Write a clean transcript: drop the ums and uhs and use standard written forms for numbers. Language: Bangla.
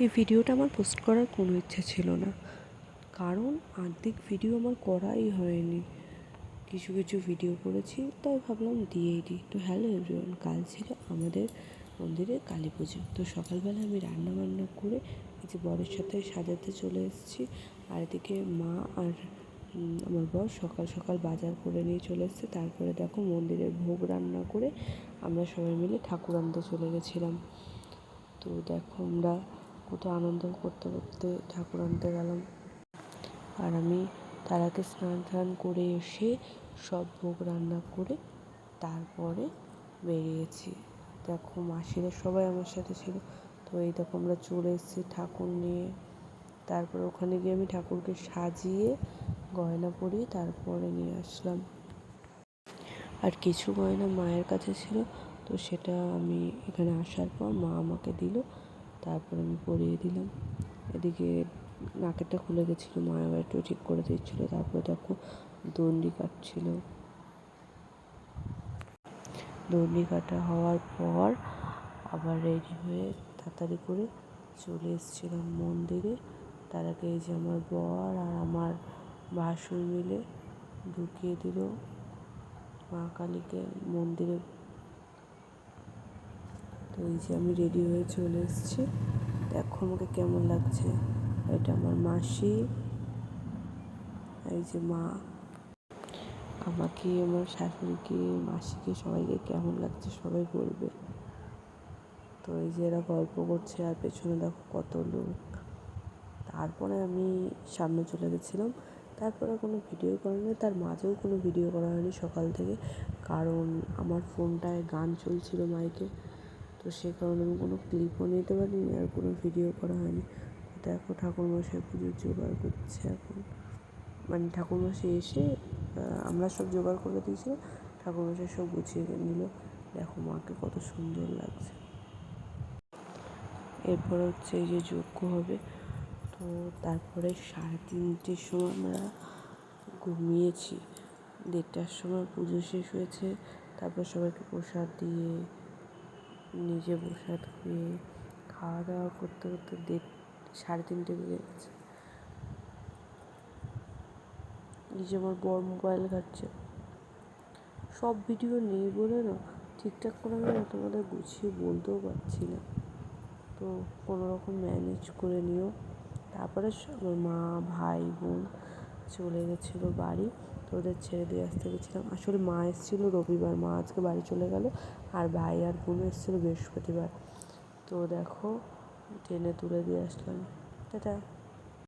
এই ভিডিওটা আমার পোস্ট করার কোনো ইচ্ছা ছিল না, কারণ অর্ধেক ভিডিও আমার করাই হয়নি। কিছু কিছু ভিডিও করেছি, তাই ভাবলাম দিয়েই দিই। তো হ্যালো এভরিওয়ান, কাল ছিল আমাদের মন্দিরে কালী পুজো। তো সকালবেলা আমি রান্না বান্না করে এই যে বরের সাথে সাজাতে চলে এসেছি। আর এদিকে মা আর আমার বর সকাল সকাল বাজার করে নিয়ে চলে এসেছে। তারপরে দেখো মন্দিরের ভোগ রান্না করে আমরা সবাই মিলে ঠাকুর আনতে চলে গেছিলাম। তো দেখো আমরা কত আনন্দ করতে করতে ঠাকুর আনতে গেলাম। আর আমি তার আগে স্নান করে এসে সব ভোগ রান্না করে তারপরে বেরিয়েছি। দেখো মাসিরা সবাই আমার সাথে ছিল। তো এই দেখো আমরা চলে এসেছি ঠাকুর নিয়ে। তারপরে ওখানে গিয়ে আমি ঠাকুরকে সাজিয়ে গয়না পরিয়ে তারপরে নিয়ে আসলাম। আর কিছু গয়না মায়ের কাছে ছিল, তো সেটা আমি এখানে আসার পর মা আমাকে দিল, তারপর আমি পরিয়ে দিলাম। এদিকে নাকেরটা খুলে গেছিলো, মা আবার একটু ঠিক করে দিচ্ছিলো। তারপরে দেখো দণ্ডি কাটছিল। দণ্ডি কাটা হওয়ার পর আবার রেডি হয়ে তাড়াতাড়ি করে চলে এসেছিলাম মন্দিরে। তার আগে এই যে আমার বর আর আমার ভাসুর মিলে ঢুকিয়ে দিল মা কালীকে মন্দিরে। তো এই যে আমি রেডি হয়ে চলে এসেছি, দেখো আমাকে কেমন লাগছে। এটা আমার মাসি, এই যে মা। আমাকে, আমার শাশুড়িকে, মাসিকে সবাইকে কেমন লাগছে সবাই বলবে। তো এই যে এরা গল্প করছে আর পেছনে দেখো কত লোক। তারপরে আমি সামনে চলে গেছিলাম। তারপরে কোনো ভিডিও করা নেই, তার মাঝেও কোনো ভিডিও করা হয়নি সকাল থেকে, কারণ আমার ফোনটায় গান চলছিল মাইকে। তো সে কারণে আমি কোনো ক্লিপও নিতে পারিনি আর কোনো ভিডিও করা হয়নি। দেখো ঠাকুরমশাই পুজোর জোগাড় করছে এখন, মানে ঠাকুরমশাই এসে আমরা সব জোগাড় করে দিয়েছিলাম, ঠাকুরমশাই সব গুছিয়ে নিল। দেখো মাকে কত সুন্দর লাগছে। এরপর হচ্ছে এই যে যজ্ঞ হবে। তো তারপরে 3:30টার সময় আমরা ঘুমিয়েছি। 1:30টার সময় পুজো শেষ হয়েছে। তারপর সবাইকে প্রসাদ দিয়ে নিজে প্রসাদ খেয়ে খাওয়া দাওয়া করতে করতে 3:30 বেজে গেছে। এই যে আমার বর মোবাইল ঘাঁটছে। সব ভিডিও নেই বলে না ঠিকঠাক করে আমি তোমাদের গুছিয়ে বলতেও পারছি না। তো কোনো রকম ম্যানেজ করে নিও। তারপরে আমার মা ভাই বোন চলে গেছিলো বাড়ি, তো ওদের ছেড়ে দিয়ে আসতে গেছিলাম। আসলে মা এসেছিলো রবিবার, মা আজকে বাড়ি চলে গেল। আর ভাই আর বোন এসেছিলো বৃহস্পতিবার। তো দেখো ট্রেনে তুলে দিয়ে আসলাম। টাটা।